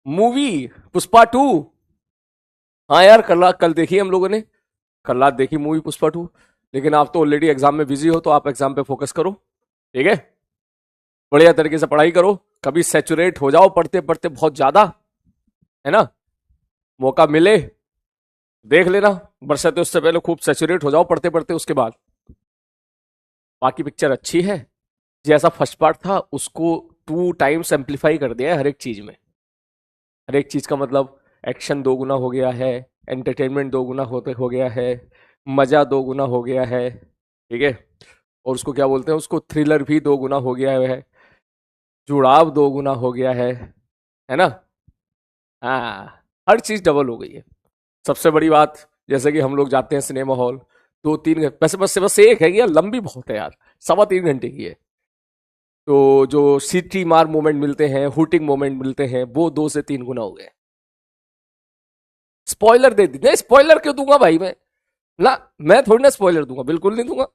Movie Pushpa 2। हाँ यार, कल देखी हम लोगों ने। कल रात देखी मूवी पुष्पा 2। लेकिन आप तो ऑलरेडी एग्जाम में बिजी हो, तो आप एग्जाम पे फोकस करो। ठीक है। बढ़िया तरीके से पढ़ाई करो। कभी सेचुरेट हो जाओ पढ़ते पढ़ते बहुत ज्यादा, है ना। मौका मिले देख लेना। बरसाते उससे पहले खूब सेचुरेट हो जाओ पढ़ते पढ़ते, उसके बाद। बाकी पिक्चर अच्छी है। जैसा फर्स्ट पार्ट था उसको 2 टाइम्स एम्पलीफाई कर दिया है हर एक चीज में। हर एक चीज का मतलब, एक्शन 2 गुना हो गया है, एंटरटेनमेंट 2 गुना होते हो गया है, मजा 2 गुना हो गया है। ठीक है। और उसको क्या बोलते हैं, उसको थ्रिलर भी 2 गुना हो गया है, जुड़ाव 2 गुना हो गया है ना। हाँ, हर चीज डबल हो गई है। सबसे बड़ी बात, जैसे कि हम लोग जाते हैं सिनेमा हॉल, 2-3 घंटे, वैसे बस एक है कि यार लंबी बहुत है यार, 3.25 घंटे की है। तो जो सीटी मार मोमेंट मिलते हैं, हुटिंग मोमेंट मिलते हैं, वो 2 से 3 गुना हो गए। स्पॉइलर दे दी नहीं, स्पॉइलर क्यों दूंगा भाई मैं। ना, मैं थोड़ी ना स्पॉइलर दूंगा, बिल्कुल नहीं दूंगा।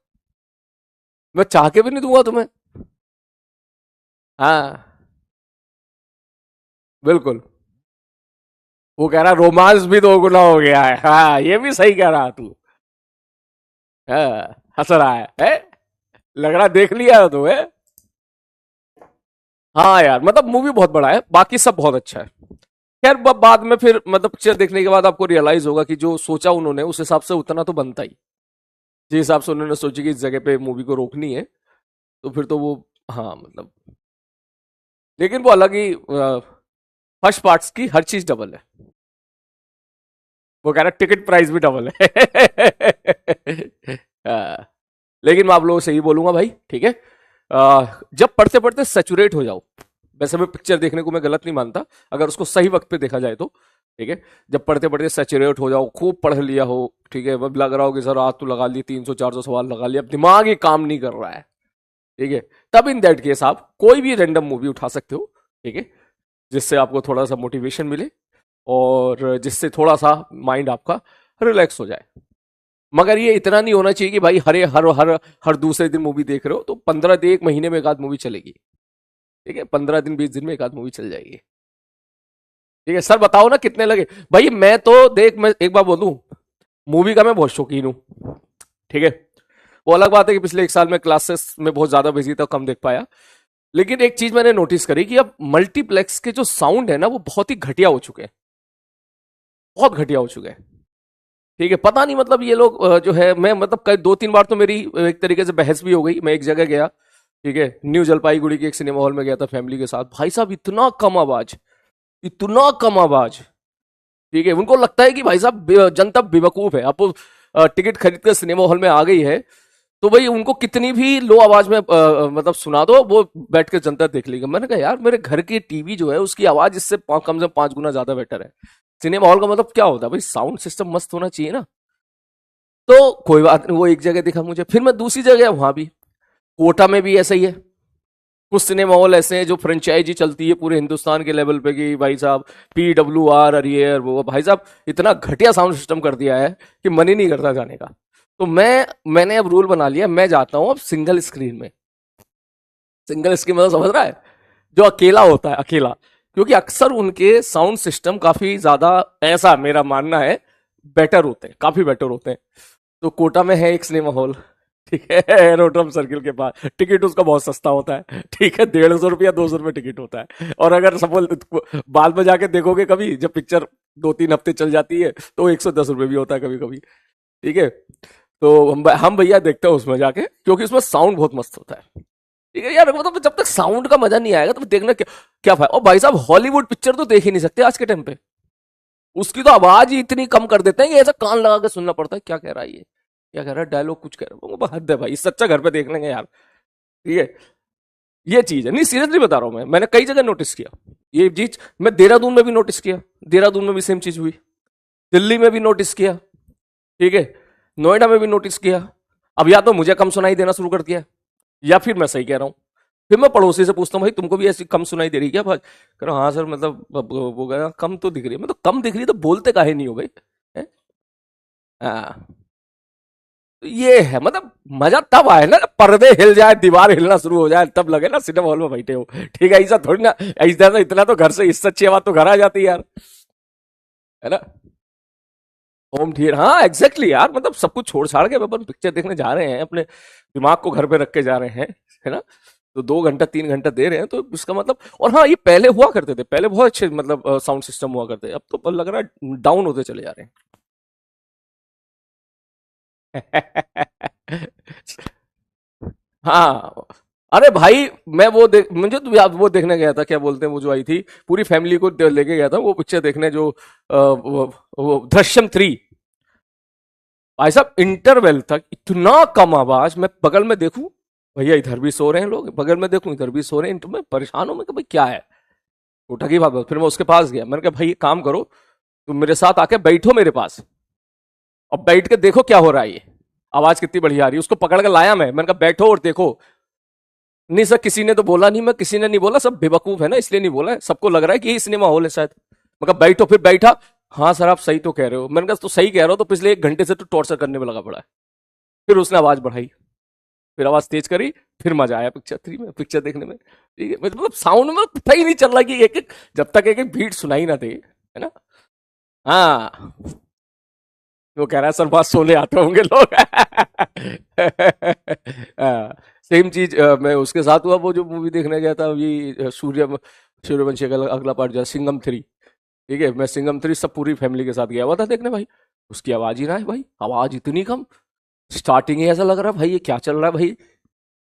मैं चाह के भी नहीं दूंगा तुम्हें। हाँ, बिल्कुल। वो कह रहा रोमांस भी 2 गुना हो गया है, हाँ ये भी सही कह रहा तू। हाँ, हंस रहा है? लग रहा देख लिया है तू है। हाँ यार, मतलब मूवी बहुत बड़ा है, बाकी सब बहुत अच्छा है। खैर बाद में फिर मतलब पिक्चर देखने के बाद आपको रियलाइज होगा कि जो सोचा उन्होंने उस हिसाब से उतना तो बनता ही। जिस हिसाब से उन्होंने सोची कि इस जगह पे मूवी को रोकनी है, तो फिर तो वो, हाँ मतलब। लेकिन वो अलग ही, फर्स्ट पार्ट्स की हर चीज डबल है। वो कह रहा टिकट प्राइस भी डबल है। लेकिन मैं आप लोगों से ही बोलूंगा भाई, ठीक है। जब पढ़ते पढ़ते सेचुरेट हो जाओ। वैसे मैं पिक्चर देखने को मैं गलत नहीं मानता, अगर उसको सही वक्त पे देखा जाए तो। ठीक है। जब पढ़ते पढ़ते सेचुरेट हो जाओ, खूब पढ़ लिया हो, ठीक है, अब लग रहा हो कि सर आज तो लगा लिए 300-400 सवाल लगा लिया, अब दिमाग ही काम नहीं कर रहा है। ठीक है। तब इन दैट केस आप कोई भी रैंडम मूवी उठा सकते हो। ठीक है। जिससे आपको थोड़ा सा मोटिवेशन मिले, और जिससे थोड़ा सा माइंड आपका रिलैक्स हो जाए। मगर ये इतना नहीं होना चाहिए कि भाई हर हर हर दूसरे दिन मूवी देख रहे हो, तो 15 दिन, 1 महीने में एक आध मूवी चलेगी। ठीक है, 15 दिन 20 दिन में एक आध मूवी चल जाएगी। ठीक है सर, बताओ ना कितने लगे। भाई मैं तो देख, मैं एक बार बोलूं, मूवी का मैं बहुत शौकीन हूँ। ठीक है। वो अलग बात है कि पिछले 1 साल में क्लासेस में बहुत ज्यादा बिजी था, कम देख पाया। लेकिन एक चीज मैंने नोटिस करी कि अब मल्टीप्लेक्स के जो साउंड है ना, वो बहुत ही घटिया हो चुके हैं। बहुत घटिया हो चुके हैं। ठीक है, पता नहीं मतलब ये लोग जो है, मैं मतलब कई 2-3 बार तो मेरी एक तरीके से बहस भी हो गई। मैं एक जगह गया, ठीक है, न्यू जलपाईगुड़ी के एक सिनेमा हॉल में गया था फैमिली के साथ। भाई साहब इतना कम आवाज, इतना कम आवाज। ठीक है, उनको लगता है कि भाई साहब जनता बेवकूफ है। अब वो टिकट खरीद कर सिनेमा हॉल में आ गई है, तो भाई उनको कितनी भी लो आवाज में मतलब सुना दो, वो बैठ कर जनता देख लेगी। मैंने कहा यार, मेरे घर की टीवी जो है उसकी आवाज इससे कम से कम 5 गुना ज्यादा बेटर है। सिनेमा हॉल का मतलब क्या होता है भाई, साउंड सिस्टम मस्त होना चाहिए ना। तो कोई बात नहीं, वो एक जगह दिखा मुझे, फिर मैं दूसरी जगह, वहां भी कोटा में भी ऐसा ही है। कुछ सिनेमा हॉल ऐसे हैं जो फ्रेंचाइजी चलती है पूरे हिंदुस्तान के लेवल पे, कि भाई साहब PWR अरियर, वो भाई साहब इतना घटिया साउंड सिस्टम कर दिया है कि मन ही नहीं करता जाने का। तो मैंने अब रूल बना लिया, मैं जाता हूँ अब सिंगल स्क्रीन में। सिंगल स्क्रीन मतलब समझ रहा है, जो अकेला होता है, अकेला। क्योंकि अक्सर उनके साउंड सिस्टम काफी ज्यादा, ऐसा मेरा मानना है, बेटर होते हैं, काफी बेटर होते हैं। तो कोटा में है एक सिनेमा हॉल, ठीक है, एरोड्रम सर्किल के पास। टिकट उसका बहुत सस्ता होता है, ठीक है, 150 रुपया 200 रुपये टिकट होता है। और अगर सपोज बाद में जाके देखोगे कभी, जब पिक्चर 2-3 हफ्ते चल जाती है, तो 110 रुपये भी होता है कभी कभी। ठीक है। तो हम भैया देखते हैं उसमें जाके, क्योंकि उसमें साउंड बहुत मस्त होता है। ठीक है यार, मतलब जब तक साउंड का मजा नहीं आएगा तो देखना क्या, क्या फायदा। और भाई साहब हॉलीवुड पिक्चर तो देख ही नहीं सकते आज के टाइम पे। उसकी तो आवाज ही इतनी कम कर देते हैं कि ऐसा कान लगा के सुनना पड़ता है, क्या कह रहा है ये, क्या कह रहा है, डायलॉग कुछ कह रहा है। वो हद है भाई, इससे अच्छा घर पे देख लेंगे यार। ठीक है। ये चीज है, नहीं सीरियसली बता रहा हूं मैं, मैंने कई जगह नोटिस किया ये चीज। मैं देहरादून में भी नोटिस किया, देहरादून में भी सेम चीज हुई। दिल्ली में भी नोटिस किया। ठीक है। नोएडा में भी नोटिस किया। अब या तो मुझे कम सुनाई देना शुरू कर दिया, या फिर मैं सही कह रहा हूं। फिर मैं पड़ोसी से पूछता हूँ, भाई तुमको भी ऐसी कम सुनाई दे रही क्या भाई? कह रहा हाँ सर, मतलब वो गया कम तो दिख रही है। मतलब कम दिख रही है तो बोलते काहे नहीं हो भाई? हैं? हाँ। ये है मतलब मजा तब आए ना जब पर्दे हिल जाए, दीवार हिलना शुरू हो जाए, तब लगे ना सिनेमा हॉल में बैठे हो। ठीक है, ऐसा थोड़ी ना, ऐसा तो इतना तो घर से, इससे अच्छी आवाज तो घर आ जाती है यार, है ना। होम थिएटर, हाँ एग्जैक्टली यार, मतलब सब कुछ छोड़ छाड़ के अपन पिक्चर देखने जा रहे हैं, अपने दिमाग को घर पे रख के जा रहे हैं, है ना। तो 2 घंटा 3 घंटा दे रहे हैं, तो इसका मतलब, और हाँ ये पहले हुआ करते थे, पहले बहुत अच्छे मतलब साउंड सिस्टम हुआ करते थे, अब तो लग रहा है डाउन होते चले जा रहे हैं। हाँ, अरे भाई, मैं वो देख, मुझे तो याद, वो देखने गया था, क्या बोलते हैं वो जो आई थी, पूरी फैमिली को लेके गया था वो पिक्चर देखने, जो वो दृश्यम 3। भाई साहब इंटरवेल तक इतना कम आवाज, मैं बगल में देखूं, भैया इधर भी सो रहे हैं लोग, बगल में देखूं इधर भी सो रहे हैं, तो मैं परेशान हूं, मैं कि भाई क्या है। उठा की बात, फिर मैं उसके पास गया, मैंने कहा भाई एक काम करो, तुम मेरे साथ आके बैठो मेरे पास, और बैठ के देखो क्या हो रहा है, ये आवाज कितनी बढ़िया आ रही है। उसको पकड़ के लाया मैंने कहा बैठो और देखो। नहीं सर, किसी ने तो बोला नहीं, मैं किसी ने नहीं बोला, सब बेवकूफ है ना, इसलिए नहीं बोला है, सबको लग रहा है कि यही सिनेमा हॉल है शायद। मैं कहा बैठो, फिर बैठा। हाँ सर आप सही तो कह रहे हो। मैंने कहा तो सही कह रहा हो तो पिछले 1 घंटे से तो टॉर्चर करने में लगा पड़ा है। फिर उसने आवाज बढ़ाई, फिर आवाज तेज करी, फिर मजा आया पिक्चर 3 में, पिक्चर देखने में। ठीक है, मतलब साउंड में पता ही नहीं चल रहा कि एक एक, जब तक एक एक बीट सुनाई ना दे, है ना। हाँ, वो कह रहा है सर बात सोने आते होंगे लोग। सेम चीज मैं उसके साथ हुआ, वो जो मूवी देखने गया था, ये सूर्यवंशी का अगला पार्ट जो है, सिंघम 3। ठीक है, मैं सिंघम 3 सब पूरी फैमिली के साथ गया हुआ था देखने भाई। उसकी आवाज ही ना है भाई, आवाज इतनी कम, स्टार्टिंग ही ऐसा लग रहा है भाई ये क्या चल रहा है भाई।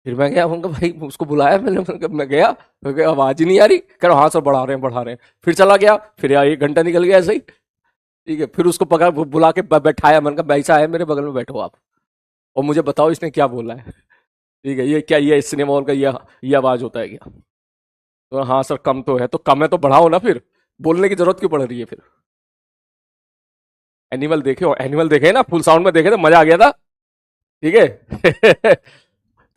फिर मैं गया, उनका भाई उसको बुलाया मैंने, मैं गया, आवाज ही नहीं आ रही, कह रहा हाँ सर बढ़ा रहे हैं बढ़ा रहे हैं। फिर चला गया, फिर यार 1 घंटा निकल गया ऐसे ही। ठीक है, फिर उसको पकड़ बुला के बैठाया, मैंने कहा ऐसा है मेरे बगल में बैठो आप, और मुझे बताओ इसने क्या बोला है। ठीक है, ये क्या, ये सिनेमा हॉल का ये आवाज होता है क्या। तो हाँ सर कम तो है, तो कम है तो बढ़ाओ ना फिर, बोलने की जरूरत क्यों पड़ रही है फिर। एनिमल देखे हो, एनिमल देखे ना, फुल साउंड में देखे तो मजा आ गया था। ठीक है।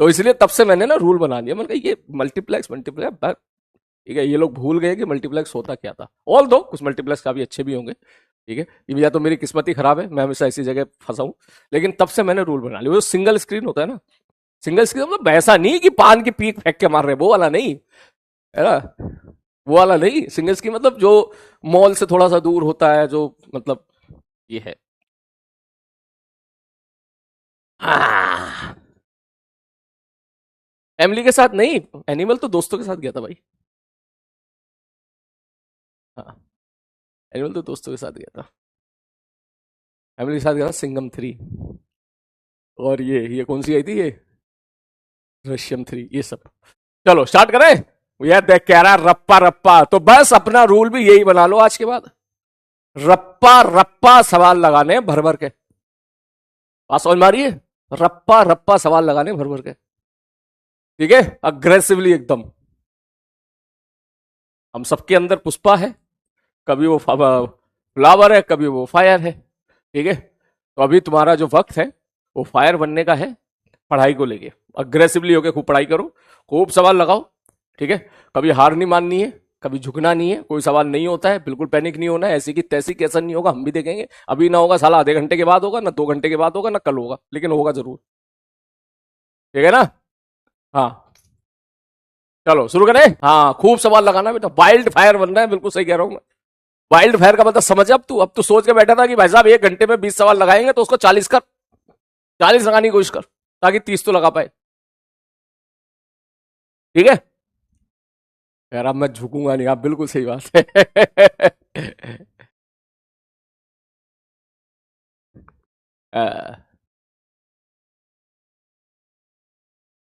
तो इसलिए तब से मैंने ना रूल बना दिया, मैंने कहा ये मल्टीप्लेक्स मल्टीप्लेक्स बस। ठीक है, ये लोग भूल गए कि मल्टीप्लेक्स होता क्या था, ऑल दो कुछ मल्टीप्लेक्स काफी अच्छे भी होंगे। ठीक है, ये या तो मेरी किस्मत ही खराब है, मैं हमेशा ऐसी जगह फंसा हूं। लेकिन तब से मैंने रूल बना लिया, वो सिंगल स्क्रीन होता है ना, सिंगल स्क्रीन मतलब ऐसा नहीं कि पान की पीक फेंक के मार रहे, वो वाला नहीं, है ना। वो वाला नहीं, सिंगल स्क्रीन मतलब जो मॉल से थोड़ा सा दूर होता है, जो मतलब ये है। फैमिली के साथ नहीं, एनिमल तो दोस्तों के साथ गया था भाई। हाँ, एनिमल तो दोस्तों के साथ गया था, फैमिली के साथ गया था सिंघम 3। और ये कौन सी आई थी, ये दृश्यम 3, ये सब। चलो स्टार्ट करें। यह देख कह रहा है रप्पा रप्पा, तो बस अपना रूल भी यही बना लो आज के बाद, रप्पा रप्पा सवाल लगाने भर भर के। बात समझ में आ रही है, रप्पा रप्पा सवाल लगाने भर भर के। ठीक है, अग्रेसिवली एकदम। हम सबके अंदर पुष्पा है, कभी वो फ्लावर है, कभी वो फायर है। ठीक है, तो अभी तुम्हारा जो वक्त है वो फायर बनने का है, पढ़ाई को लेके अग्रेसिवली होके खूब पढ़ाई करो, खूब सवाल लगाओ। ठीक है, कभी हार नहीं माननी है, कभी झुकना नहीं है, कोई सवाल नहीं होता है, बिल्कुल पैनिक नहीं होना है, ऐसी की तैसी कैसा नहीं होगा, हम भी देखेंगे। अभी ना होगा साला आधे घंटे के बाद होगा, ना 2 घंटे के बाद होगा, ना कल होगा, लेकिन होगा जरूर। ठीक है ना। हाँ, चलो शुरू करें। हाँ, खूब सवाल लगाना बेटा, वाइल्ड फायर बनना है, बिल्कुल सही कह रहा हूँ मैं। वाइल्ड फायर का मतलब समझ, अब तू सोच के बैठा था कि भाई साहब 1 घंटे में 20 सवाल लगाएंगे, तो उसको 40 कर, 40 लगाने की कोशिश कर, ताकि 30 तो लगा पाए। ठीक है यार, अब मैं झुकूंगा नहीं, आप बिल्कुल सही बात है।